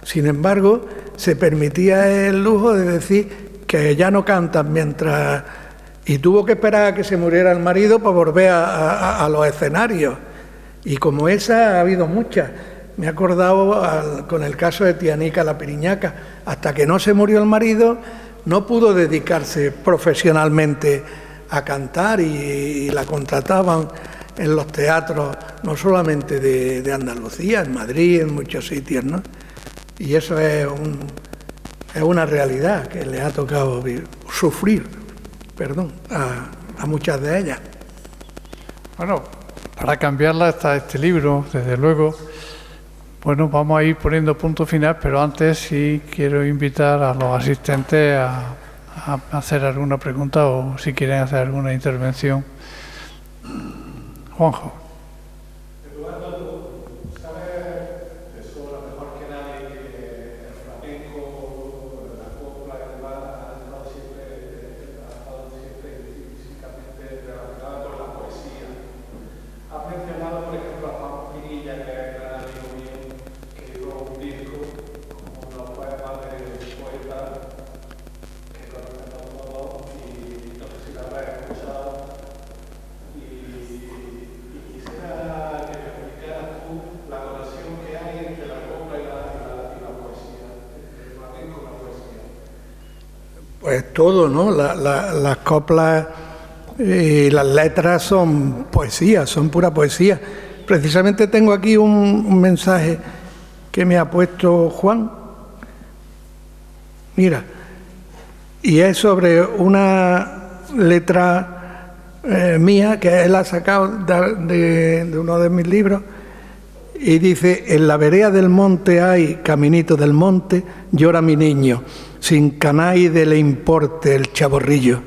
Sin embargo, se permitía el lujo de decir que ya no cantan mientras... Y tuvo que esperar a que se muriera el marido para volver a los escenarios. Y como esa ha habido muchas. Me he acordado con el caso de Tianica la Piriñaca. Hasta que no se murió el marido, no pudo dedicarse profesionalmente a cantar y la contrataban en los teatros, no solamente de Andalucía, en Madrid, en muchos sitios, ¿no? Y eso es una realidad que le ha tocado sufrir, a muchas de ellas. Bueno, para cambiarla está este libro, desde luego. Bueno, vamos a ir poniendo punto final, pero antes sí quiero invitar a los asistentes a hacer alguna pregunta o si quieren hacer alguna intervención. Juanjo. Eduardo, sabes de sobra mejor que nadie que el flamenco, la copla y demás ha estado siempre físicamente relacionada con la poesía. Has mencionado, por ejemplo, a Juan Pinilla, que es gran amigo mío, que hizo un disco como unos poemas de poetas que conocemos todos y no sé si la habrás escuchado. Quisiera que me explicaras tú la conexión que hay entre la copla y la poesía, entre el flamenco y la poesía. Pues todo, ¿no? Las coplas y las letras son poesía, son pura poesía. Precisamente tengo aquí un mensaje que me ha puesto Juan. Mira, y es sobre una letra mía, que él ha sacado de uno de mis libros, y dice: en la vereda del monte hay caminito del monte, llora mi niño, sin canaide le importe el chaborrillo,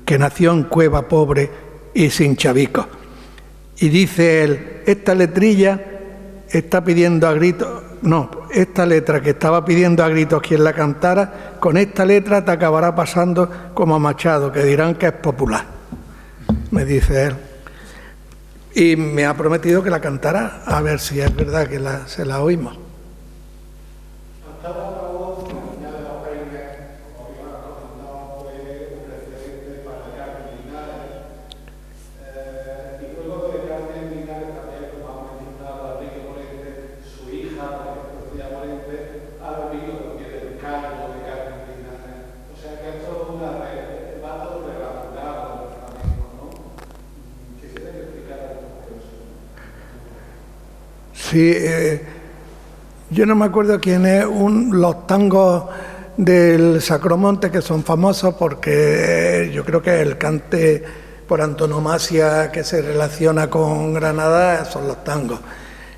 que nació en cueva pobre y sin chavico. Y dice él, esta letrilla está pidiendo a gritos, no, esta letra que estaba pidiendo a gritos quien la cantara, con esta letra te acabará pasando como a Machado, que dirán que es popular, me dice él. Y me ha prometido que la cantará, a ver si es verdad que se la oímos. Sí, yo no me acuerdo quién es los tangos del Sacromonte, que son famosos porque yo creo que el cante por antonomasia que se relaciona con Granada son los tangos.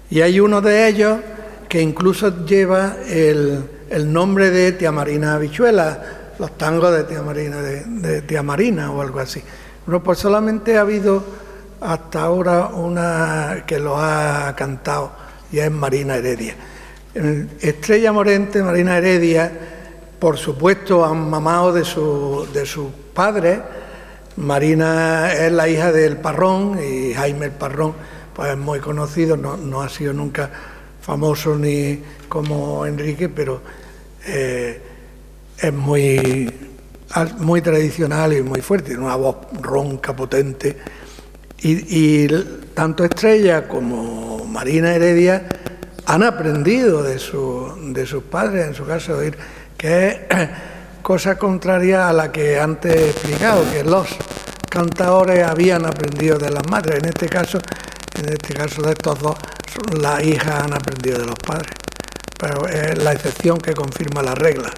Y hay uno de ellos que incluso lleva el nombre de Tía Marina Habichuela, los tangos de Tía Marina, de Tía Marina o algo así. Bueno, pues solamente ha habido hasta ahora una que lo ha cantado, y es Marina Heredia. Estrella Morente, Marina Heredia, por supuesto han mamado de sus padres. Marina es la hija del Parrón, y Jaime el Parrón pues es muy conocido, no ha sido nunca famoso ni como Enrique, pero es muy tradicional y muy fuerte, tiene una voz ronca, potente, y tanto Estrella como Marina Heredia han aprendido de sus padres, en su caso, oír, que es cosa contraria a la que antes he explicado, que los cantadores habían aprendido de las madres. En este caso de estos dos, las hijas han aprendido de los padres, pero es la excepción que confirma la regla.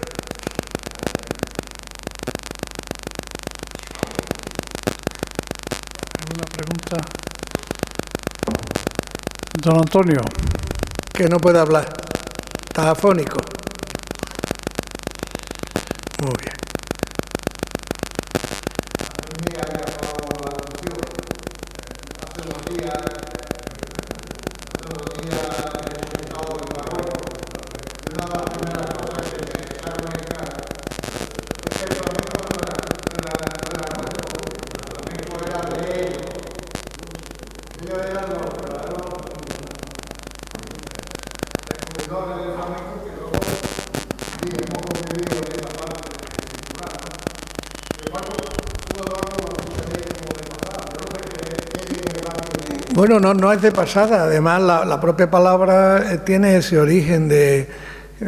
¿Alguna pregunta? Don Antonio. Que no puede hablar, está afónico. Muy bien. Bueno, no es de pasada, además la propia palabra tiene ese origen de,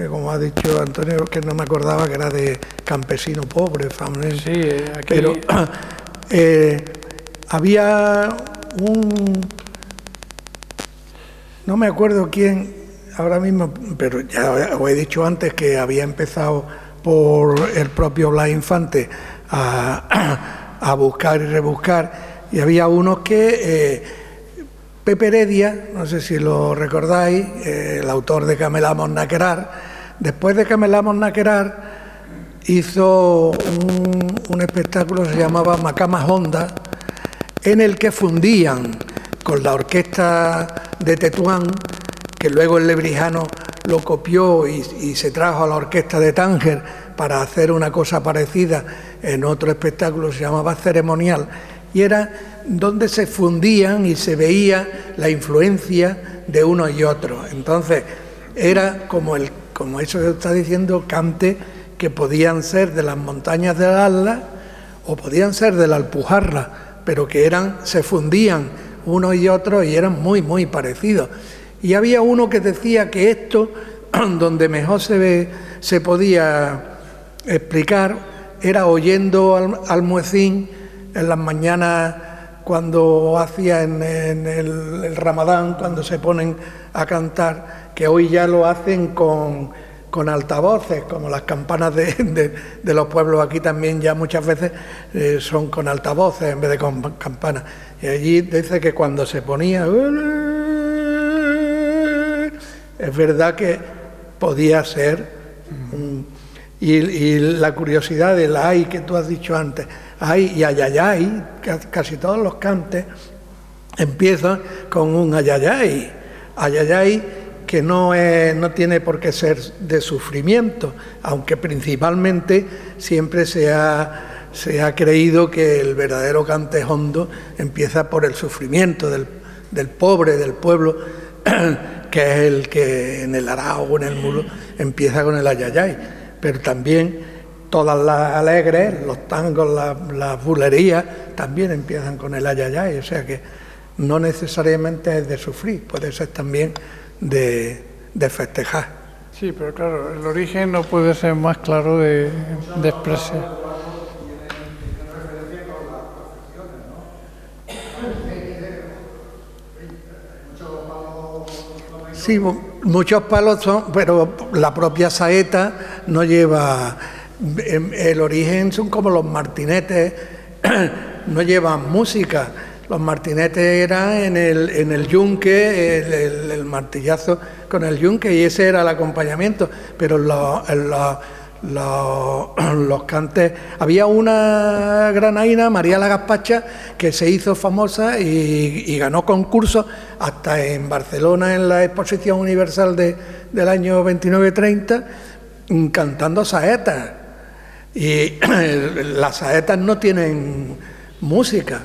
como ha dicho Antonio, que no me acordaba, que era de campesino pobre, famoso. Sí, aquí... Pero había no me acuerdo quién ahora mismo, pero ya os he dicho antes que había empezado por el propio Blas Infante a buscar y rebuscar, y había unos que... Pepe Heredia, no sé si lo recordáis, el autor de Camelamos Naquerar, después de Camelamos Naquerar hizo un espectáculo que se llamaba Macamas Hondas, en el que fundían con la orquesta de Tetuán, que luego el Lebrijano lo copió y se trajo a la orquesta de Tánger para hacer una cosa parecida en otro espectáculo que se llamaba Ceremonial, y era donde se fundían y se veía la influencia de uno y otro. Entonces era como eso que está diciendo, cante que podían ser de las montañas del Atlas o podían ser de la Alpujarra, pero que se fundían uno y otro y eran muy, muy parecidos. Y había uno que decía que esto, donde mejor se podía explicar, era oyendo al muecín en las mañanas cuando hacía en el Ramadán, cuando se ponen a cantar, que hoy ya lo hacen con altavoces, como las campanas de los pueblos aquí también ya muchas veces son con altavoces en vez de con campanas. Y allí dice que cuando se ponía, es verdad que podía ser, y la curiosidad del ay que tú has dicho antes, ay y ayayay, casi todos los cantes empiezan con un ayayay, que no tiene por qué ser de sufrimiento, aunque principalmente siempre se ha creído que el verdadero cante hondo empieza por el sufrimiento del pobre, del pueblo, que es el que en el arao o en el mulo empieza con el ayayay, pero también todas las alegres, los tangos, las bulerías, también empiezan con el ayayay, o sea que no necesariamente es de sufrir, puede ser también de festejar. Sí, pero claro, el origen no puede ser más claro de expresión. Sí, muchos palos son, pero la propia saeta no lleva, el origen son como los martinetes, no llevan música. Los martinetes eran en el yunque, el martillazo con el yunque, y ese era el acompañamiento. Pero los cantes, había una granaína, María la Gaspacha, que se hizo famosa y ganó concursos hasta en Barcelona, en la Exposición Universal del año 29-30, cantando saetas. Y las saetas no tienen música.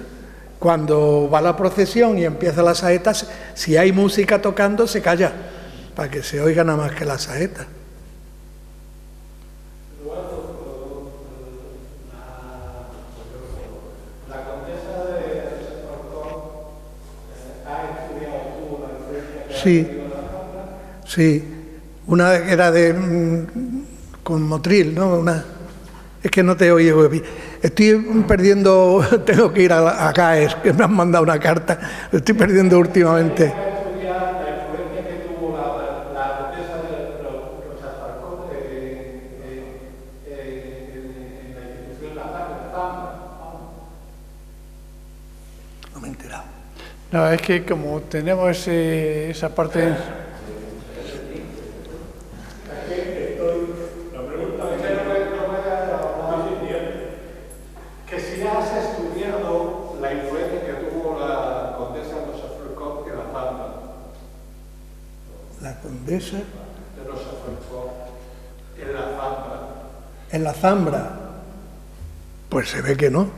Cuando va la procesión y empieza la saeta, si hay música tocando, se calla, para que se oiga nada más que la saeta. La condesa de Alcorcón ha estudiado tú la influencia que Sí, ha tenido la Fabra. sí. Una era con Motril, ¿no? Es que no te oigo bien. Estoy perdiendo, tengo que ir a CAES, que me han mandado una carta. Estoy perdiendo últimamente. Ha estudiado la influencia que tuvo la condesa de los Alcorcón en la institución La Fabra. No me he enterado. No, es que como tenemos esa parte... Que si has estudiado la influencia que tuvo la condesa de los Alcorcón en la Fabra. La condesa De los Alcorcón en la Fabra. en la Zambra. Pues se ve que no,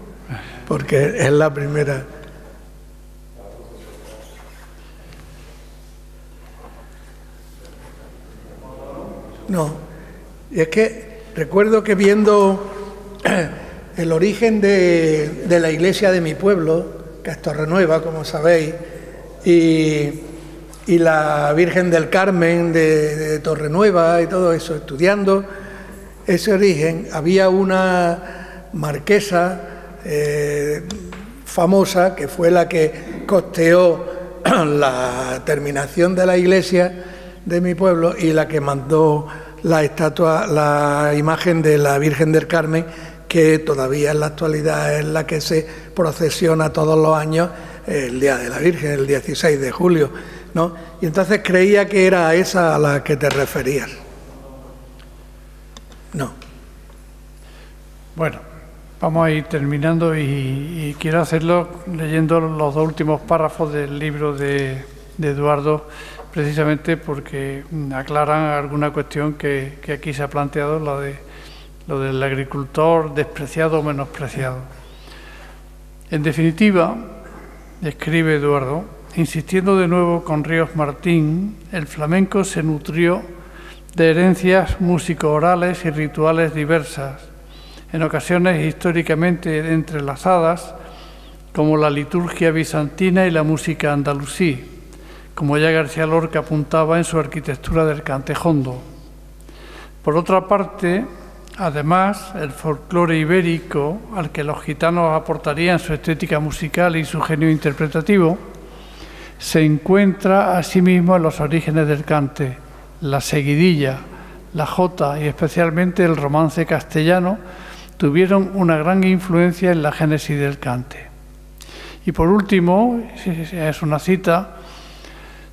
porque es la primera. No, y es que recuerdo que viendo el origen de la iglesia de mi pueblo, que es Torrenueva, como sabéis, y la Virgen del Carmen de Torrenueva y todo eso, estudiando ese origen, había una marquesa famosa que fue la que costeó la terminación de la iglesia de mi pueblo y la que mandó la estatua, la imagen de la Virgen del Carmen, que todavía en la actualidad es la que se procesiona todos los años el Día de la Virgen, el 16 de julio, ¿no? Y entonces creía que era esa a la que te referías. No. Bueno, vamos a ir terminando y quiero hacerlo leyendo los dos últimos párrafos del libro de Eduardo, precisamente porque aclaran alguna cuestión que aquí se ha planteado, lo del agricultor despreciado o menospreciado. En definitiva, escribe Eduardo, insistiendo de nuevo con Ríos Martín, el flamenco se nutrió de herencias músico-orales y rituales diversas, en ocasiones históricamente entrelazadas, como la liturgia bizantina y la música andalusí, como ya García Lorca apuntaba en su arquitectura del cantejondo. Por otra parte, además, el folclore ibérico, al que los gitanos aportarían su estética musical y su genio interpretativo, se encuentra asimismo en los orígenes del cante. La seguidilla, la jota y especialmente el romance castellano tuvieron una gran influencia en la génesis del cante. Y por último, es una cita,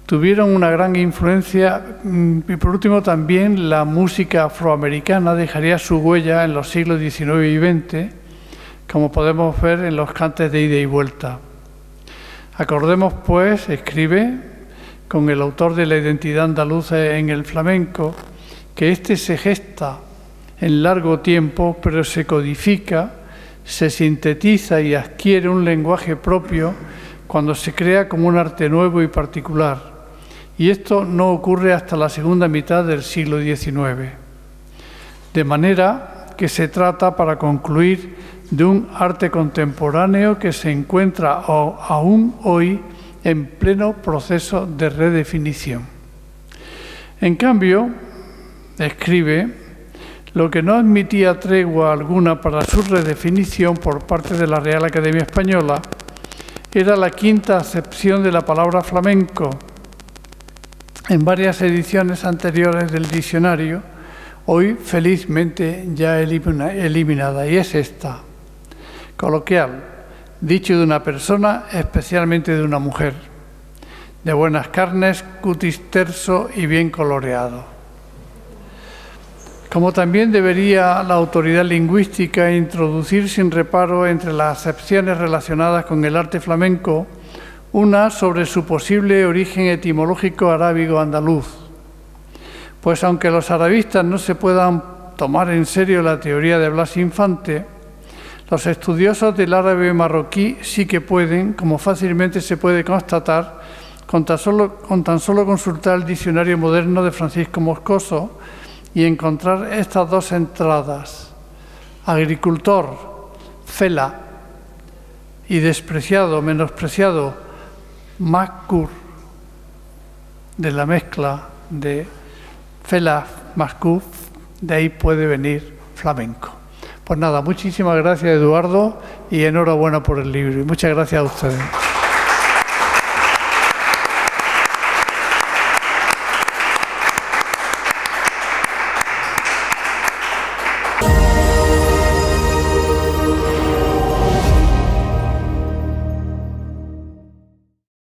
tuvieron una gran influencia, y por último también la música afroamericana dejaría su huella en los siglos XIX y XX, como podemos ver en los cantes de ida y vuelta. Acordemos, pues, escribe, con el autor de la identidad andaluza en el flamenco, que éste se gesta en largo tiempo, pero se codifica, se sintetiza y adquiere un lenguaje propio cuando se crea como un arte nuevo y particular. Y esto no ocurre hasta la segunda mitad del siglo XIX. De manera que se trata, para concluir, de un arte contemporáneo que se encuentra aún hoy en pleno proceso de redefinición. En cambio, escribe, lo que no admitía tregua alguna para su redefinición por parte de la Real Academia Española era la quinta acepción de la palabra flamenco, en varias ediciones anteriores del diccionario, hoy felizmente ya eliminada, y es esta: coloquial, dicho de una persona, especialmente de una mujer, de buenas carnes, cutis terso y bien coloreado. Como también debería la autoridad lingüística introducir sin reparo entre las acepciones relacionadas con el arte flamenco una sobre su posible origen etimológico arábigo-andaluz, pues aunque los arabistas no se puedan tomar en serio la teoría de Blas Infante, los estudiosos del árabe marroquí sí que pueden, como fácilmente se puede constatar con tan solo consultar el diccionario moderno de Francisco Moscoso y encontrar estas dos entradas: agricultor, fela, y despreciado, menospreciado, maskur, de la mezcla de fela, maskur, de ahí puede venir flamenco. Pues nada, muchísimas gracias, Eduardo, y enhorabuena por el libro, y muchas gracias a ustedes.